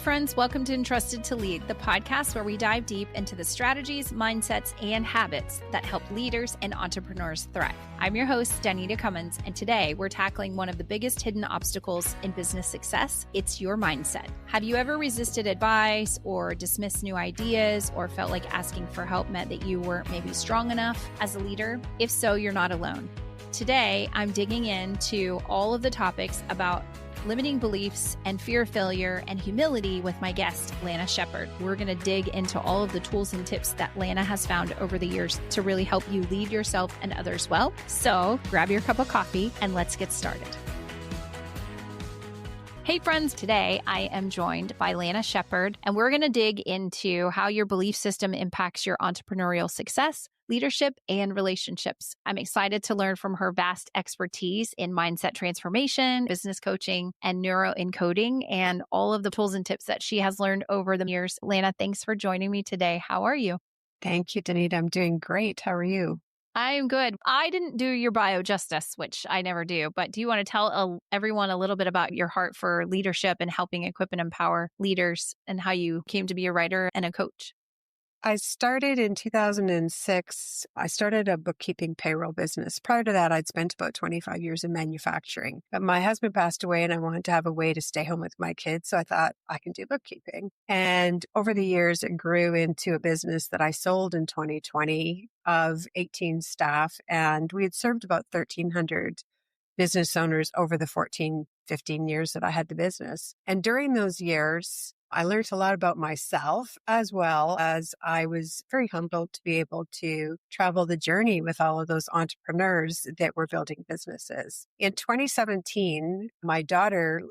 friends. Welcome to Entrusted to Lead, the podcast where we dive deep into the strategies, mindsets, and habits that help leaders and entrepreneurs thrive. I'm your host, Danita Cummins, and today we're tackling one of the biggest hidden obstacles in business success. It's your mindset. Have you ever resisted advice or dismissed new ideas or felt like asking for help meant that you weren't maybe strong enough as a leader? If so, you're not alone. Today, I'm digging into all of the topics about limiting beliefs and fear of failure and humility with my guest, Lana Sheppard. We're going to dig into all of the tools and tips that Lana has found over the years to really help you lead yourself and others well. So grab your cup of coffee and let's get started. Hey friends, today I am joined by Lana Sheppard, and we're going to dig into how your belief system impacts your entrepreneurial success, leadership, and relationships. I'm excited to learn from her vast expertise in mindset transformation, business coaching, and neuroencoding, and all of the tools and tips that she has learned over the years. Lana, thanks for joining me today. How are you? Thank you, Danita. I'm doing great. How are you? I'm good. I didn't do your bio justice, which I never do, but do you want to tell everyone a little bit about your heart for leadership and helping equip and empower leaders and how you came to be a writer and a coach? I started in 2006. I started a bookkeeping payroll business. Prior to that, I'd spent about 25 years in manufacturing. But my husband passed away and I wanted to have a way to stay home with my kids. So I thought I can do bookkeeping. And over the years, it grew into a business that I sold in 2020 of 18 staff. And we had served about 1,300 business owners over the 15 years that I had the business. And during those years, I learned a lot about myself, as well as I was very humbled to be able to travel the journey with all of those entrepreneurs that were building businesses. In 2017, my daughter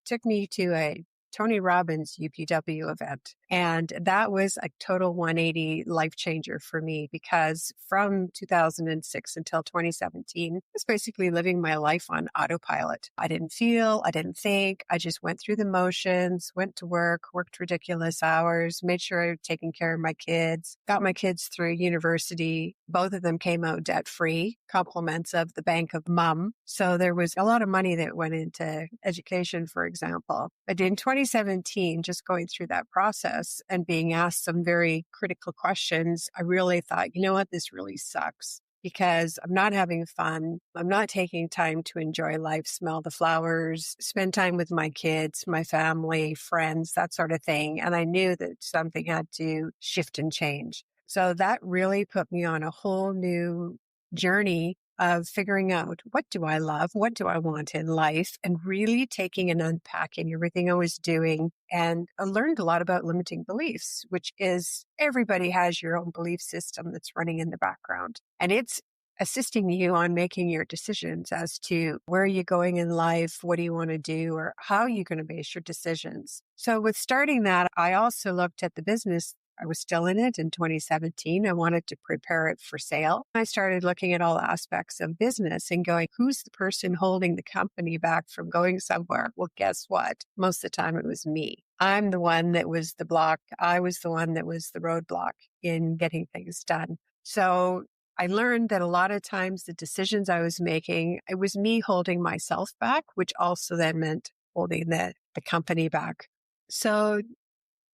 took me to a Tony Robbins UPW event. And that was a total 180 life changer for me, because from 2006 until 2017, I was basically living my life on autopilot. I didn't feel, I didn't think. I just went through the motions, went to work, worked ridiculous hours, made sure I was taking care of my kids, got my kids through university. Both of them came out debt free, compliments of the Bank of Mom. So there was a lot of money that went into education, for example. But in 2017, just going through that process, and being asked some very critical questions, I really thought, you know what, this really sucks, because I'm not having fun. I'm not taking time to enjoy life, smell the flowers, spend time with my kids, my family, friends, that sort of thing. And I knew that something had to shift and change. So that really put me on a whole new journey of figuring out, what do I love? What do I want in life? And really taking and unpacking everything I was doing. And I learned a lot about limiting beliefs, which is everybody has your own belief system that's running in the background. And it's assisting you on making your decisions as to where are you going in life? What do you want to do? Or how are you going to base your decisions? So with starting that, I also looked at the business. I was still in it in 2017. I wanted to prepare it for sale. I started looking at all aspects of business and going, who's the person holding the company back from going somewhere? Well, guess what? Most of the time it was me. I'm the one that was the block. I was the one that was the roadblock in getting things done. So I learned that a lot of times the decisions I was making, it was me holding myself back, which also then meant holding the company back. So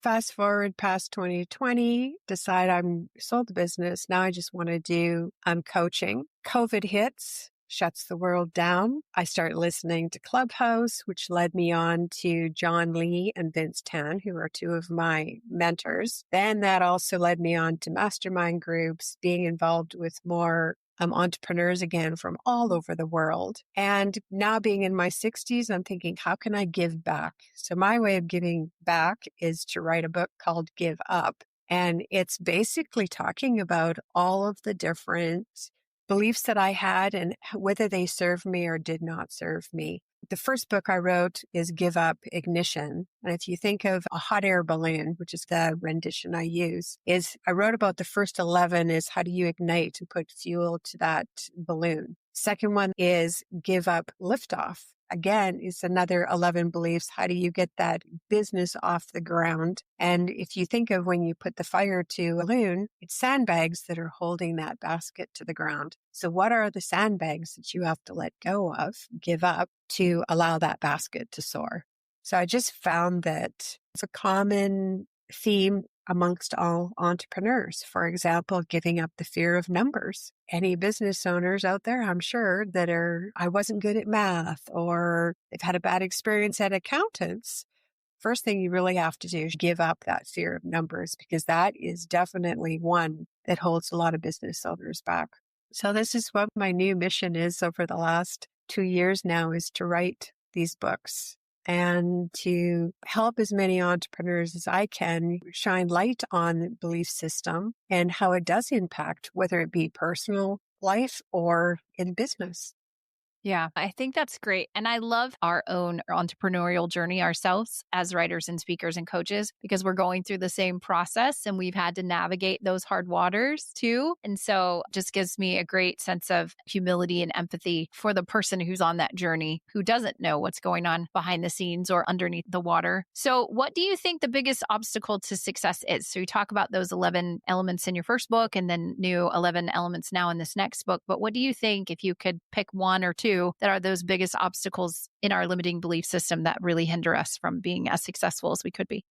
fast forward past 2020, decide I'm sold the business. Now I just want to do coaching. COVID hits, shuts the world down. I start listening to Clubhouse, which led me on to John Lee and Vince Tan, who are two of my mentors. Then that also led me on to mastermind groups, being involved with more entrepreneurs again from all over the world. And now being in my 60s, I'm thinking, how can I give back? So my way of giving back is to write a book called Give Up. And it's basically talking about all of the different beliefs that I had and whether they served me or did not serve me. The first book I wrote is Give Up Ignition. And if you think of a hot air balloon, which is the rendition I use, I wrote about the first 11 is how do you ignite and put fuel to that balloon. Second one is Give Up Liftoff. Again, it's another 11 beliefs. How do you get that business off the ground? And if you think of when you put the fire to a balloon, it's sandbags that are holding that basket to the ground. So what are the sandbags that you have to let go of, give up to allow that basket to soar? So I just found that it's a common theme amongst all entrepreneurs. For example, giving up the fear of numbers. Any business owners out there, I'm sure, that I wasn't good at math or they've had a bad experience at accountants. First thing you really have to do is give up that fear of numbers, because that is definitely one that holds a lot of business owners back. So this is what my new mission is over the last 2 years now, is to write these books and to help as many entrepreneurs as I can shine light on the belief system and how it does impact, whether it be personal life or in business. Yeah, I think that's great. And I love our own entrepreneurial journey ourselves as writers and speakers and coaches, because we're going through the same process and we've had to navigate those hard waters too. And so it just gives me a great sense of humility and empathy for the person who's on that journey, who doesn't know what's going on behind the scenes or underneath the water. So what do you think the biggest obstacle to success is? So you talk about those 11 elements in your first book and then new 11 elements now in this next book. But what do you think, if you could pick one or two, that are those biggest obstacles in our limiting belief system that really hinder us from being as successful as we could be?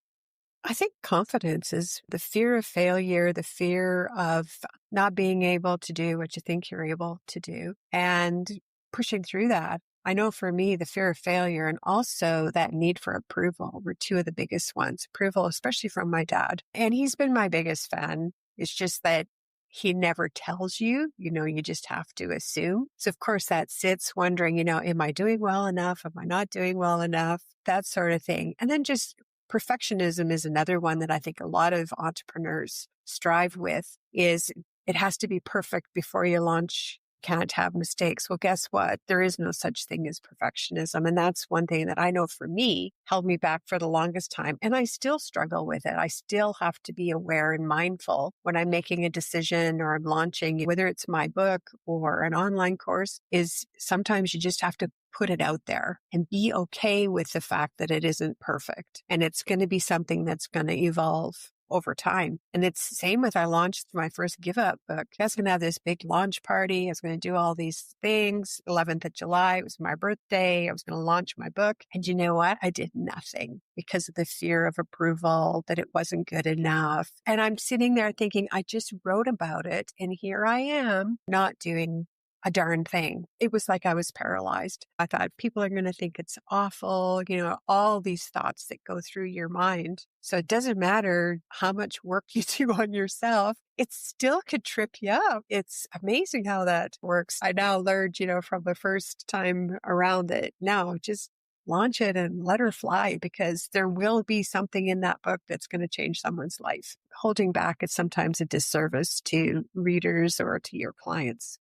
I think confidence is the fear of failure, the fear of not being able to do what you think you're able to do, and pushing through that. I know for me, the fear of failure and also that need for approval were two of the biggest ones. Approval, especially from my dad. And he's been my biggest fan. It's just that he never tells you, you just have to assume. So of course that sits wondering, am I doing well enough? Am I not doing well enough? That sort of thing. And then just perfectionism is another one that I think a lot of entrepreneurs strive with, is it has to be perfect before you launch. Can't have mistakes. Well, guess what? There is no such thing as perfectionism. And that's one thing that I know for me held me back for the longest time. And I still struggle with it. I still have to be aware and mindful when I'm making a decision or I'm launching, whether it's my book or an online course, is sometimes you just have to put it out there and be okay with the fact that it isn't perfect. And it's going to be something that's going to evolve over time. And it's the same with, I launched my first Give Up book. I was going to have this big launch party. I was going to do all these things. 11th of July, it was my birthday. I was going to launch my book. And you know what? I did nothing because of the fear of approval, that it wasn't good enough. And I'm sitting there thinking, I just wrote about it. And here I am not doing a darn thing. It was like I was paralyzed. I thought people are going to think it's awful, all these thoughts that go through your mind. So it doesn't matter how much work you do on yourself, it still could trip you up. It's amazing how that works. I now learned, from the first time around it, now just launch it and let her fly, because there will be something in that book that's going to change someone's life. Holding back is sometimes a disservice to readers or to your clients.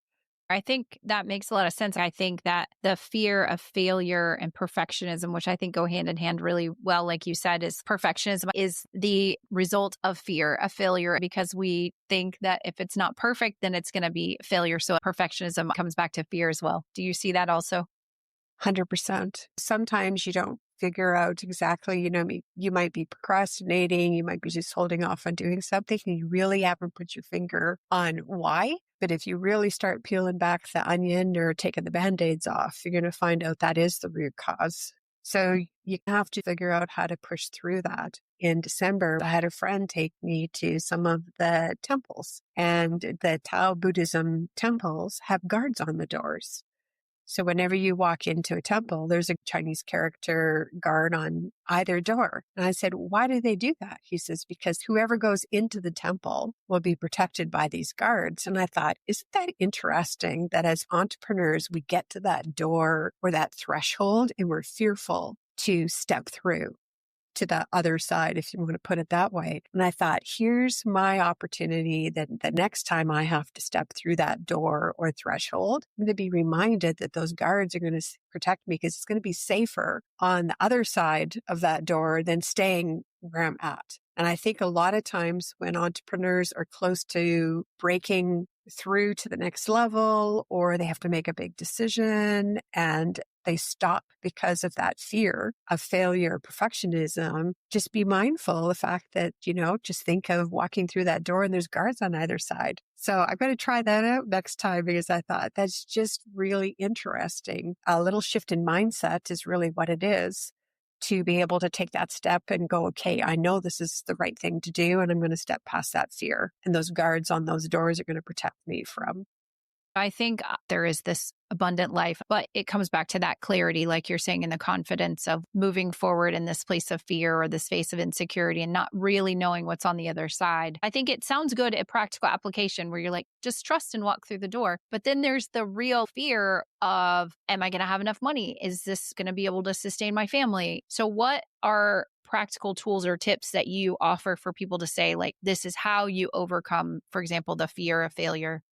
I think that makes a lot of sense. I think that the fear of failure and perfectionism, which I think go hand in hand really well, like you said, is perfectionism is the result of fear of failure, because we think that if it's not perfect, then it's going to be failure. So perfectionism comes back to fear as well. Do you see that also? 100%. Sometimes you don't figure out exactly, you might be procrastinating, you might be just holding off on doing something, and you really haven't put your finger on why. But if you really start peeling back the onion or taking the Band-Aids off, you're going to find out that is the root cause. So you have to figure out how to push through that. In December, I had a friend take me to some of the temples, and the Tao Buddhism temples have guards on the doors. So whenever you walk into a temple, there's a Chinese character guard on either door. And I said, why do they do that? He says, because whoever goes into the temple will be protected by these guards. And I thought, isn't that interesting that as entrepreneurs, we get to that door or that threshold and we're fearful to step through to the other side, if you want to put it that way. And I thought, here's my opportunity that the next time I have to step through that door or threshold, I'm going to be reminded that those guards are going to protect me, because it's going to be safer on the other side of that door than staying where I'm at. And I think a lot of times when entrepreneurs are close to breaking through to the next level, or they have to make a big decision and they stop because of that fear of failure, perfectionism, just be mindful of the fact that, just think of walking through that door and there's guards on either side. So I'm going to try that out next time, because I thought that's just really interesting. A little shift in mindset is really what it is. to be able to take that step and go, okay, I know this is the right thing to do, and I'm going to step past that fear. And those guards on those doors are going to protect me from. I think there is this abundant life, but it comes back to that clarity, like you're saying, in the confidence of moving forward in this place of fear or this space of insecurity and not really knowing what's on the other side. I think it sounds good at practical application where you're like, just trust and walk through the door. But then there's the real fear of, am I going to have enough money? Is this going to be able to sustain my family? So what are practical tools or tips that you offer for people to say, like, this is how you overcome, for example, the fear of failure?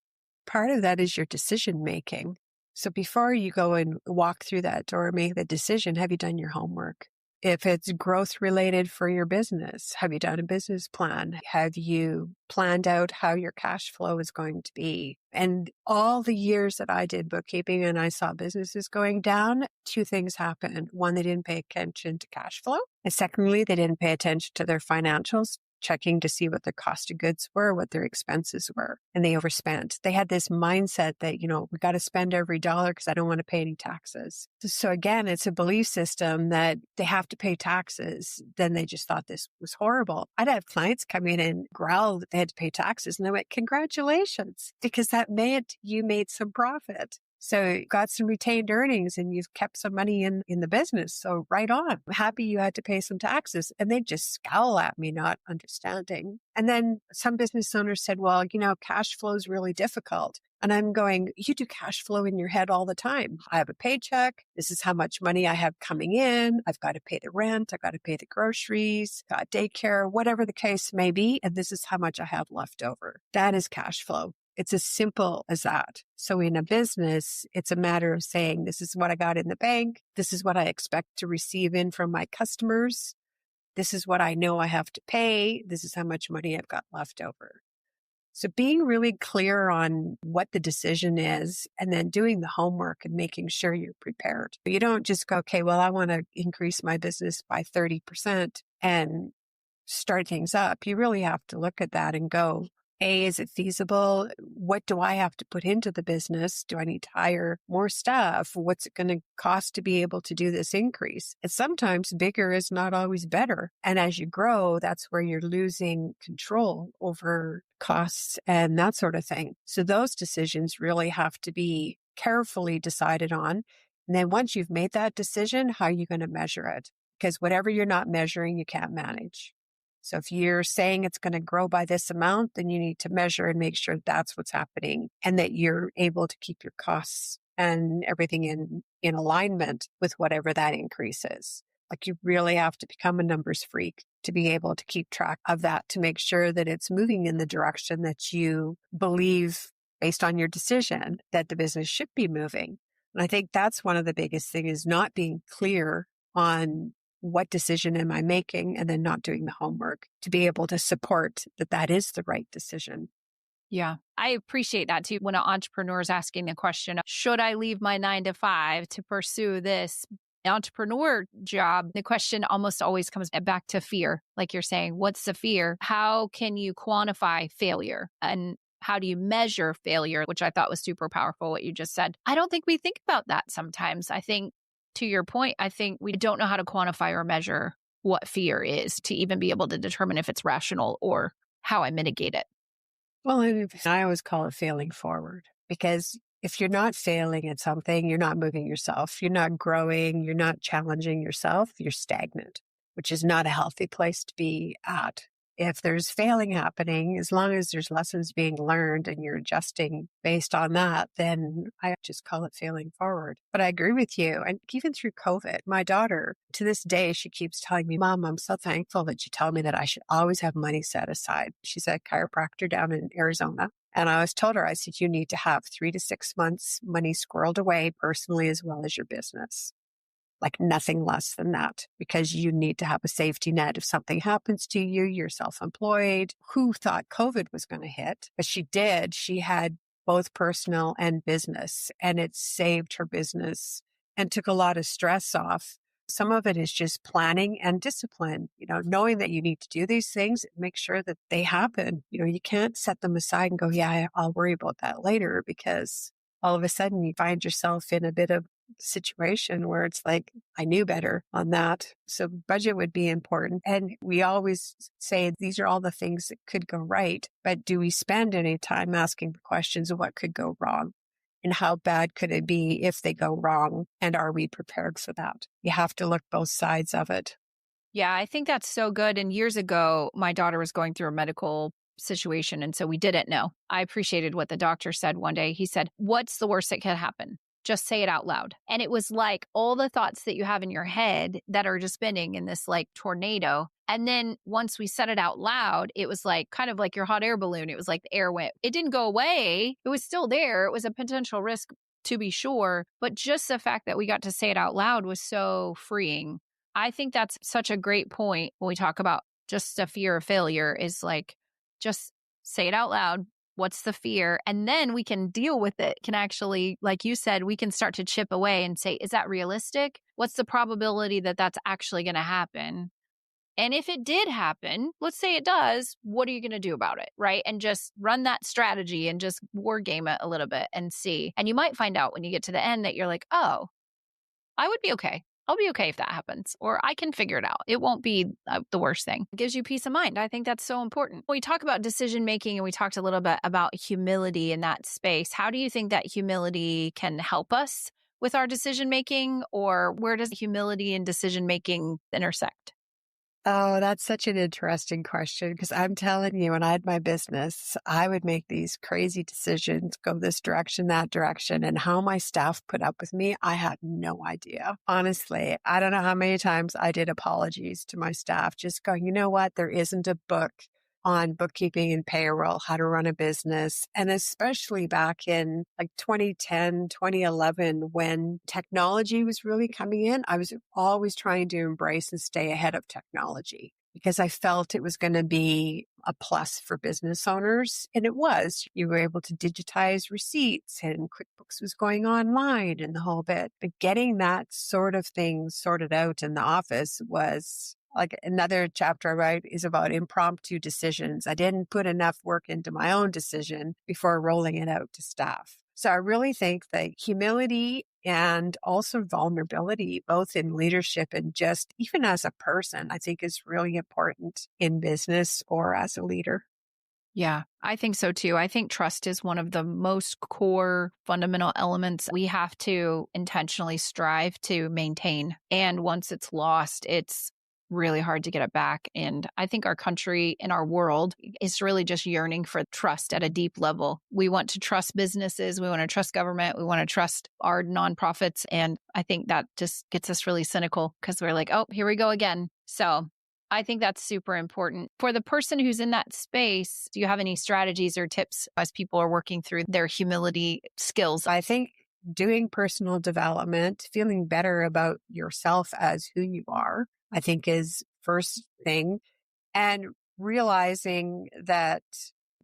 Part of that is your decision making. So before you go and walk through that door, make the decision, have you done your homework? If it's growth related for your business, have you done a business plan? Have you planned out how your cash flow is going to be? And all the years that I did bookkeeping and I saw businesses going down, two things happened. One, they didn't pay attention to cash flow. And secondly, they didn't pay attention to their financials, checking to see what their cost of goods were, what their expenses were, and they overspent. They had this mindset that, we got to spend every dollar because I don't want to pay any taxes. So again, it's a belief system that they have to pay taxes. Then they just thought this was horrible. I'd have clients come in and growl that they had to pay taxes, and I went, congratulations, because that meant you made some profit. So you got some retained earnings and you've kept some money in the business. So right on. I'm happy you had to pay some taxes. And they just scowl at me, not understanding. And then some business owners said, well, cash flow is really difficult. And I'm going, you do cash flow in your head all the time. I have a paycheck. This is how much money I have coming in. I've got to pay the rent. I've got to pay the groceries, got daycare, whatever the case may be. And this is how much I have left over. That is cash flow. It's as simple as that. So in a business, it's a matter of saying, this is what I got in the bank. This is what I expect to receive in from my customers. This is what I know I have to pay. This is how much money I've got left over. So being really clear on what the decision is and then doing the homework and making sure you're prepared. You don't just go, okay, well, I want to increase my business by 30% and start things up. You really have to look at that and go, A, is it feasible? What do I have to put into the business? Do I need to hire more staff? What's it going to cost to be able to do this increase? And sometimes bigger is not always better. And as you grow, that's where you're losing control over costs and that sort of thing. So those decisions really have to be carefully decided on. And then once you've made that decision, how are you going to measure it? Because whatever you're not measuring, you can't manage. So if you're saying it's going to grow by this amount, then you need to measure and make sure that's what's happening and that you're able to keep your costs and everything in alignment with whatever that increase is. Like you really have to become a numbers freak to be able to keep track of that, to make sure that it's moving in the direction that you believe based on your decision that the business should be moving. And I think that's one of the biggest things is not being clear on what decision am I making and then not doing the homework to be able to support that that is the right decision. Yeah, I appreciate that too. When an entrepreneur is asking the question, should I leave my 9 to 5 to pursue this entrepreneur job? The question almost always comes back to fear. Like you're saying, what's the fear? How can you quantify failure? And how do you measure failure? Which I thought was super powerful, what you just said. I don't think we think about that sometimes. I think to your point, I think we don't know how to quantify or measure what fear is to even be able to determine if it's rational or how I mitigate it. Well, I always call it failing forward, because if you're not failing at something, you're not moving yourself, you're not growing, you're not challenging yourself, you're stagnant, which is not a healthy place to be at. If there's failing happening, as long as there's lessons being learned and you're adjusting based on that, then I just call it failing forward. But I agree with you. And even through COVID, my daughter, to this day, she keeps telling me, Mom, I'm so thankful that you tell me that I should always have money set aside. She's a chiropractor down in Arizona. And I always told her, I said, you need to have 3 to 6 months money squirreled away personally as well as your business. Like nothing less than that, because you need to have a safety net. If something happens to you, you're self-employed. Who thought COVID was going to hit? But she did. She had both personal and business, and it saved her business and took a lot of stress off. Some of it is just planning and discipline, knowing that you need to do these things, make sure that they happen. You can't set them aside and go, yeah, I'll worry about that later, because all of a sudden you find yourself in a bit of situation where it's like, I knew better on that. So budget would be important. And we always say these are all the things that could go right. But do we spend any time asking the questions of what could go wrong? And how bad could it be if they go wrong? And are we prepared for that? You have to look both sides of it. Yeah, I think that's so good. And years ago, my daughter was going through a medical situation. And so we didn't know. I appreciated what the doctor said one day. He said, "What's the worst that could happen? Just say it out loud." And it was like all the thoughts that you have in your head that are just spinning in this like tornado. And then once we said it out loud, it was like kind of like your hot air balloon. It was like the air went, it didn't go away. It was still there. It was a potential risk to be sure. But just the fact that we got to say it out loud was so freeing. I think that's such a great point when we talk about just a fear of failure is like, just say it out loud. What's the fear? And then we can deal with it. Can actually, like you said, we can start to chip away and say, is that realistic? What's the probability that that's actually going to happen? And if it did happen, let's say it does, what are you going to do about it? Right. And just run that strategy and just war game it a little bit and see. And you might find out when you get to the end that you're like, oh, I would be okay. I'll be okay if that happens, or I can figure it out. It won't be the worst thing. It gives you peace of mind. I think that's so important. When we talk about decision making and we talked a little bit about humility in that space, how do you think that humility can help us with our decision making, or where does humility and decision making intersect? Oh, that's such an interesting question because I'm telling you, when I had my business, I would make these crazy decisions, go this direction, that direction, and how my staff put up with me, I had no idea. Honestly, I don't know how many times I did apologies to my staff, just going, you know what? There isn't a book on bookkeeping and payroll, how to run a business. And especially back in like 2010, 2011, when technology was really coming in, I was always trying to embrace and stay ahead of technology because I felt it was going to be a plus for business owners. And it was. You were able to digitize receipts and QuickBooks was going online and the whole bit. But getting that sort of thing sorted out in the office was like another chapter I write is about impromptu decisions. I didn't put enough work into my own decision before rolling it out to staff. So I really think that humility and also vulnerability, both in leadership and just even as a person, I think is really important in business or as a leader. Yeah, I think so too. I think trust is one of the most core fundamental elements we have to intentionally strive to maintain. And once it's lost, it's really hard to get it back. And I think our country and our world is really just yearning for trust at a deep level. We want to trust businesses. We want to trust government. We want to trust our nonprofits. And I think that just gets us really cynical because we're like, oh, here we go again. So I think that's super important. For the person who's in that space, do you have any strategies or tips as people are working through their humility skills? I think doing personal development, feeling better about yourself as who you are, I think is first thing. And realizing that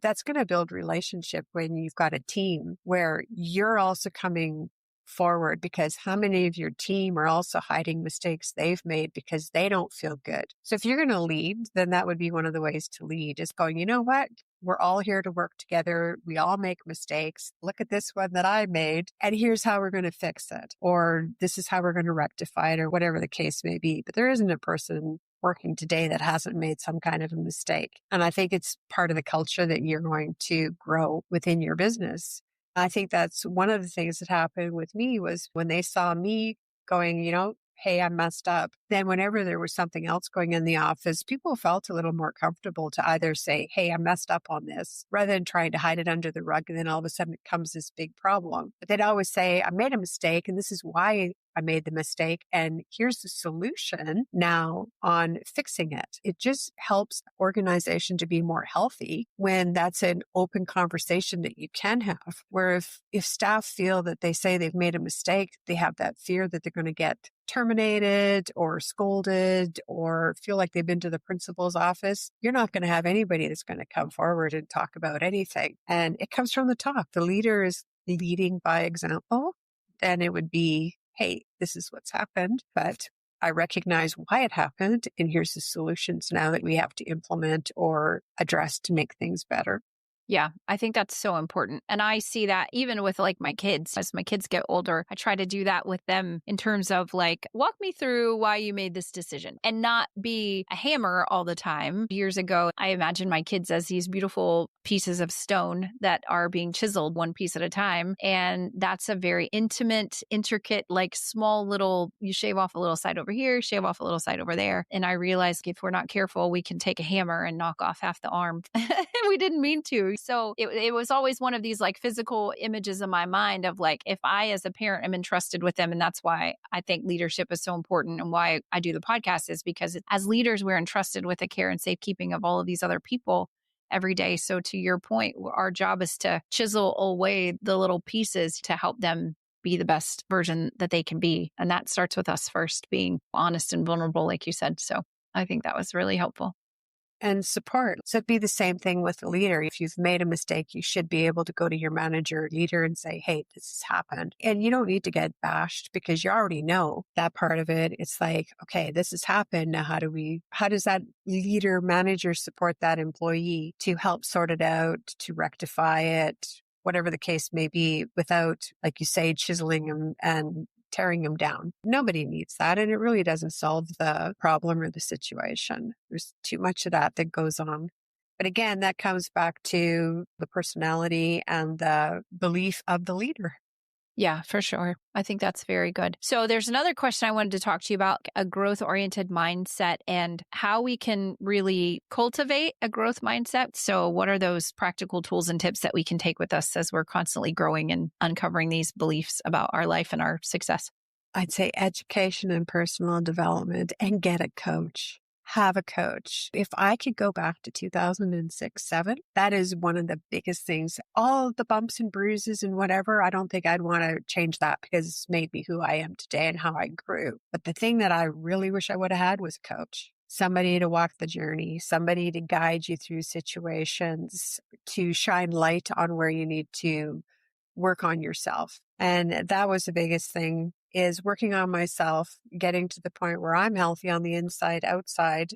that's going to build relationship when you've got a team where you're also coming forward, because how many of your team are also hiding mistakes they've made because they don't feel good. So if you're going to lead, then that would be one of the ways to lead, is going, you know what? We're all here to work together. We all make mistakes. Look at this one that I made, and here's how we're going to fix it. Or this is how we're going to rectify it, or whatever the case may be. But there isn't a person working today that hasn't made some kind of a mistake. And I think it's part of the culture that you're going to grow within your business. I think that's one of the things that happened with me was when they saw me going, you know, hey, I messed up. Then whenever there was something else going in the office, people felt a little more comfortable to either say, hey, I messed up on this, rather than trying to hide it under the rug. And then all of a sudden it comes this big problem. But they'd always say, I made a mistake and this is why I made the mistake. And here's the solution now on fixing it. It just helps organization to be more healthy when that's an open conversation that you can have. Where if staff feel that they say they've made a mistake, they have that fear that they're going to get terminated or scolded or feel like they've been to the principal's office, you're not going to have anybody that's going to come forward and talk about anything. And it comes from the top. The leader is leading by example. And it would be, hey, this is what's happened, but I recognize why it happened. And here's the solutions now that we have to implement or address to make things better. Yeah, I think that's so important. And I see that even with like my kids, as my kids get older, I try to do that with them in terms of like, walk me through why you made this decision and not be a hammer all the time. Years ago, I imagined my kids as these beautiful pieces of stone that are being chiseled one piece at a time. And that's a very intimate, intricate, like small little, you shave off a little side over here, shave off a little side over there. And I realized if we're not careful, we can take a hammer and knock off half the arm. We didn't mean to. So it was always one of these like physical images in my mind of like, if I as a parent am entrusted with them, and that's why I think leadership is so important and why I do the podcast is because as leaders, we're entrusted with the care and safekeeping of all of these other people every day. So to your point, our job is to chisel away the little pieces to help them be the best version that they can be. And that starts with us first, being honest and vulnerable, like you said. So I think that was really helpful. And support. So it'd be the same thing with the leader. If you've made a mistake, you should be able to go to your manager or leader and say, hey, this has happened. And you don't need to get bashed because you already know that part of it. It's like, okay, this has happened. Now, how does that leader manager support that employee to help sort it out, to rectify it, whatever the case may be, without, like you say, chiseling them and tearing them down. Nobody needs that. And it really doesn't solve the problem or the situation. There's too much of that goes on. But again, that comes back to the personality and the belief of the leader. Yeah, for sure. I think that's very good. So there's another question I wanted to talk to you about, a growth-oriented mindset and how we can really cultivate a growth mindset. So what are those practical tools and tips that we can take with us as we're constantly growing and uncovering these beliefs about our life and our success? I'd say education and personal development, and get a coach. Have a coach. If I could go back to 2006, 7, that is one of the biggest things. All the bumps and bruises and whatever, I don't think I'd want to change that because it's made me who I am today and how I grew. But the thing that I really wish I would have had was a coach. Somebody to walk the journey, somebody to guide you through situations, to shine light on where you need to work on yourself. And that was the biggest thing, is working on myself, getting to the point where I'm healthy on the inside, outside,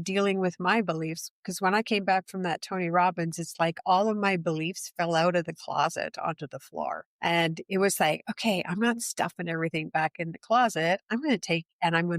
dealing with my beliefs. Because when I came back from that Tony Robbins, it's like all of my beliefs fell out of the closet onto the floor. And it was like, okay, I'm not stuffing everything back in the closet. I'm going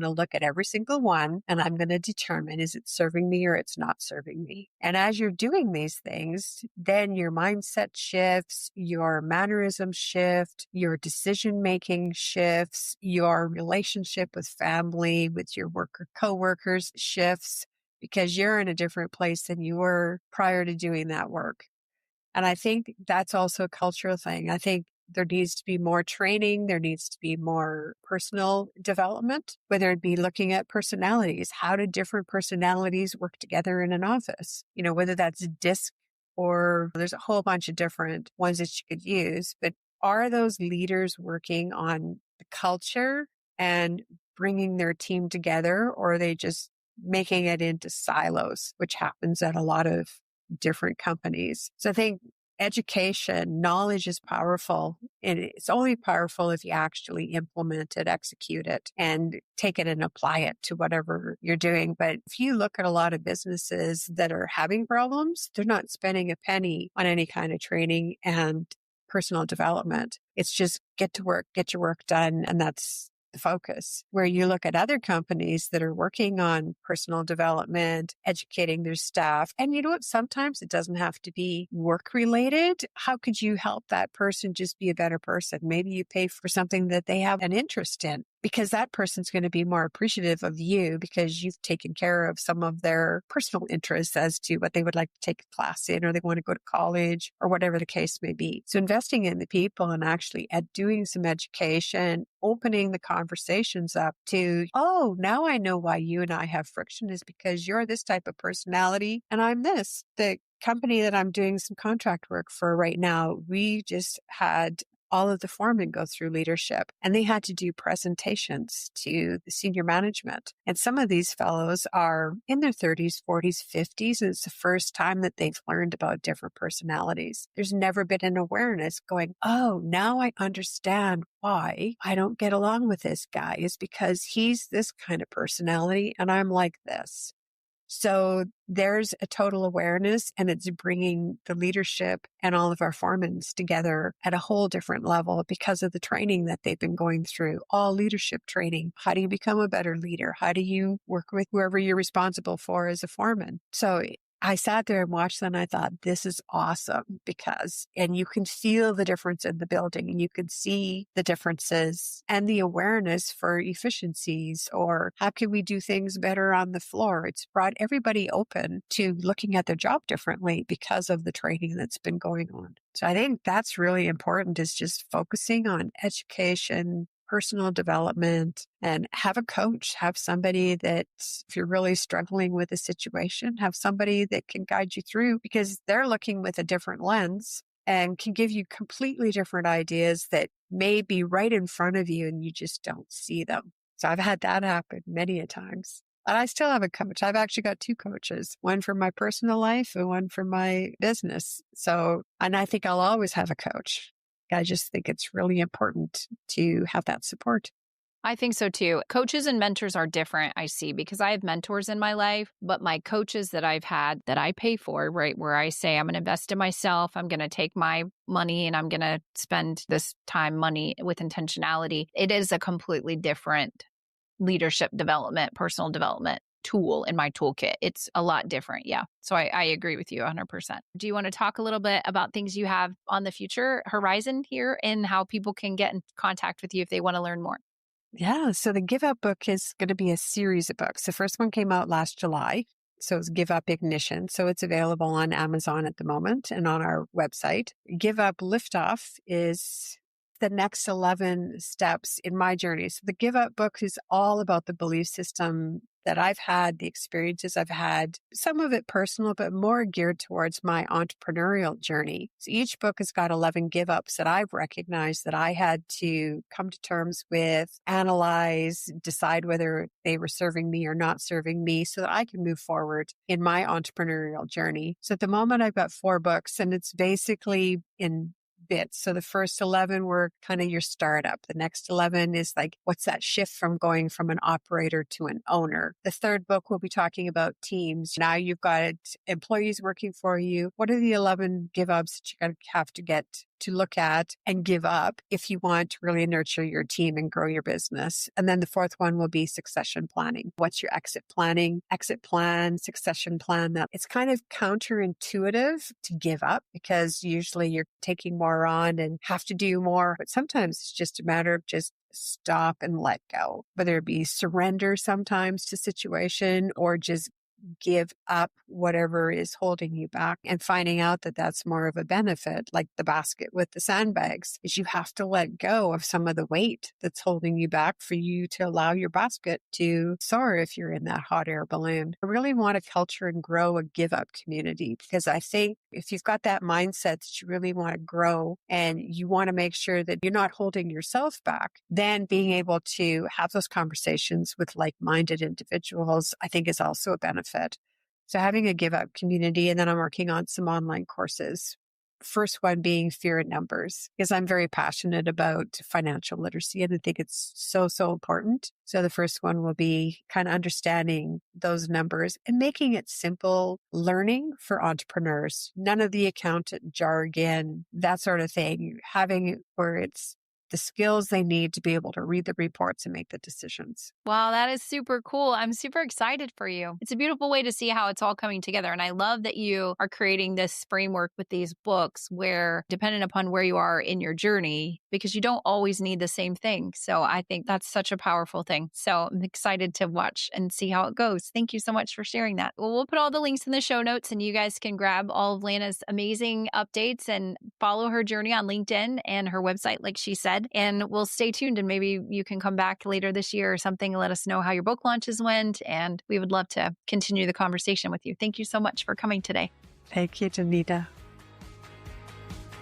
to look at every single one and I'm going to determine, is it serving me or it's not serving me? And as you're doing these things, then your mindset shifts, your mannerisms shift, your decision-making shifts, your relationship with family, with your coworkers shifts, because you're in a different place than you were prior to doing that work. And I think that's also a cultural thing. I think there needs to be more training. There needs to be more personal development, whether it be looking at personalities. How do different personalities work together in an office? Whether that's DISC or there's a whole bunch of different ones that you could use. But are those leaders working on the culture and bringing their team together, or are they just making it into silos, which happens at a lot of different companies? So I think education, knowledge is powerful, and it's only powerful if you actually implement it, execute it, and take it and apply it to whatever you're doing. But if you look at a lot of businesses that are having problems, they're not spending a penny on any kind of training and personal development. It's just get to work, get your work done, and that's the focus. Where you look at other companies that are working on personal development, educating their staff. And you know what? Sometimes it doesn't have to be work related. How could you help that person just be a better person? Maybe you pay for something that they have an interest in, because that person's going to be more appreciative of you because you've taken care of some of their personal interests as to what they would like to take a class in, or they want to go to college, or whatever the case may be. So investing in the people and actually doing some education, opening the conversations up to, oh, now I know why you and I have friction, is because you're this type of personality and I'm this. The company that I'm doing some contract work for right now, we just had all of the foremen go through leadership, and they had to do presentations to the senior management. And some of these fellows are in their 30s, 40s, 50s, and it's the first time that they've learned about different personalities. There's never been an awareness going, oh, now I understand why I don't get along with this guy, is because he's this kind of personality and I'm like this. So there's a total awareness, and it's bringing the leadership and all of our foremans together at a whole different level because of the training that they've been going through, all leadership training. How do you become a better leader? How do you work with whoever you're responsible for as a foreman? So I sat there and watched that, and I thought, this is awesome and you can feel the difference in the building, and you can see the differences and the awareness for efficiencies, or how can we do things better on the floor? It's brought everybody open to looking at their job differently because of the training that's been going on. So I think that's really important, is just focusing on education, personal development, and have a coach, have somebody that, if you're really struggling with a situation, have somebody that can guide you through, because they're looking with a different lens and can give you completely different ideas that may be right in front of you and you just don't see them. So I've had that happen many a times. And I still have a coach. I've actually got two coaches, one for my personal life and one for my business. And I think I'll always have a coach. I just think it's really important to have that support. I think so too. Coaches and mentors are different, I see, because I have mentors in my life, but my coaches that I've had that I pay for, right, where I say, I'm going to invest in myself, I'm going to take my money and I'm going to spend this time, money with intentionality. It is a completely different leadership development, personal development tool in my toolkit. It's a lot different. Yeah. So I agree with you 100%. Do you want to talk a little bit about things you have on the future horizon here and how people can get in contact with you if they want to learn more? Yeah. So the Give Up book is going to be a series of books. The first one came out last July. So it's Give Up Ignition. So it's available on Amazon at the moment and on our website. Give Up Liftoff is the next 11 steps in my journey. So the Give Up book is all about the belief system that I've had, the experiences I've had, some of it personal, but more geared towards my entrepreneurial journey. So each book has got 11 give ups that I've recognized that I had to come to terms with, analyze, decide whether they were serving me or not serving me so that I can move forward in my entrepreneurial journey. So at the moment, I've got 4 books, and it's basically in bits. So the first 11 were kind of your startup. The next 11 is like, what's that shift from going from an operator to an owner? The third book will be talking about teams. Now you've got employees working for you. What are the 11 give ups that you're going to have to get to look at and give up if you want to really nurture your team and grow your business? And then the fourth one will be succession planning. What's your exit plan, succession plan? That it's kind of counterintuitive to give up, because usually you're taking more on and have to do more. But sometimes it's just a matter of just stop and let go, whether it be surrender sometimes to situation or just give up whatever is holding you back, and finding out that that's more of a benefit, like the basket with the sandbags, is you have to let go of some of the weight that's holding you back for you to allow your basket to soar if you're in that hot air balloon. I really want to culture and grow a give up community, because I think if you've got that mindset that you really want to grow and you want to make sure that you're not holding yourself back, then being able to have those conversations with like-minded individuals, I think is also a benefit. So having a give up community, and then I'm working on some online courses. First one being fear in numbers, because I'm very passionate about financial literacy and I think it's so important. So the first one will be kind of understanding those numbers and making it simple learning for entrepreneurs. None of the accountant jargon, that sort of thing, having it where it's the skills they need to be able to read the reports and make the decisions. Wow, that is super cool. I'm super excited for you. It's a beautiful way to see how it's all coming together. And I love that you are creating this framework with these books where, depending upon where you are in your journey, because you don't always need the same thing. So I think that's such a powerful thing. So I'm excited to watch and see how it goes. Thank you so much for sharing that. Well, we'll put all the links in the show notes and you guys can grab all of Lana's amazing updates and follow her journey on LinkedIn and her website, like she said. And we'll stay tuned and maybe you can come back later this year or something and let us know how your book launches went. And we would love to continue the conversation with you. Thank you so much for coming today. Thank you, Danita.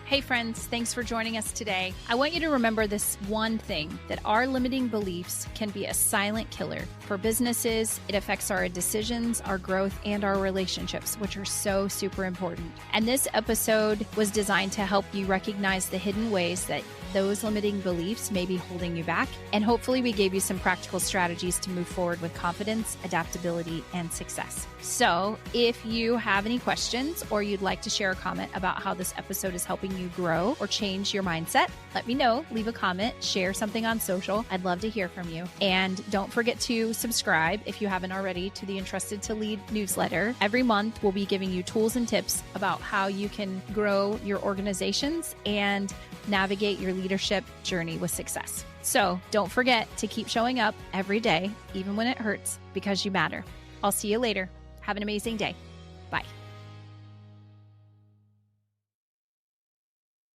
Hey friends, thanks for joining us today. I want you to remember this one thing, that our limiting beliefs can be a silent killer. For businesses, it affects our decisions, our growth, and our relationships, which are so super important. And this episode was designed to help you recognize the hidden ways that those limiting beliefs may be holding you back. And hopefully we gave you some practical strategies to move forward with confidence, adaptability, and success. So if you have any questions or you'd like to share a comment about how this episode is helping you grow or change your mindset, let me know. Leave a comment, share something on social. I'd love to hear from you. And don't forget to subscribe if you haven't already to the Entrusted to Lead newsletter. Every month, we'll be giving you tools and tips about how you can grow your organizations and navigate your leadership journey with success. So don't forget to keep showing up every day, even when it hurts, because you matter. I'll see you later. Have an amazing day. Bye.